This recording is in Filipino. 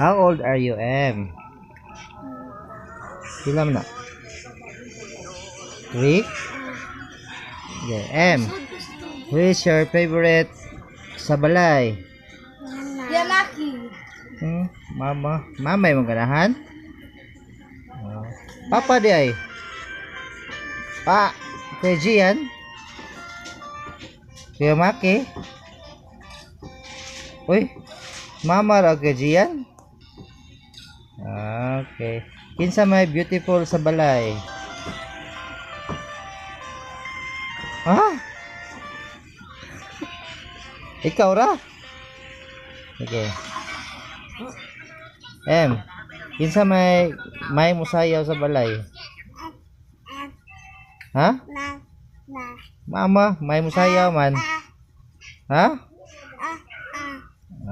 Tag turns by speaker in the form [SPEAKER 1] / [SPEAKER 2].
[SPEAKER 1] How old are you, M? Pila man na? 3? Okay, M. Who is your favorite sa balay?
[SPEAKER 2] Yamaki.
[SPEAKER 1] Mama. Mama yung ganahan? Papa di ay? Pa. Kuya Gian? Kuya Maki? Uy. Mama ra Kuya Gian? Okay. Kinsa may beautiful sa balay? Ha? Ikaw ra? Okay. Kinsa may musayaw sa balay? Ha? Mama, may musayaw man. Ha?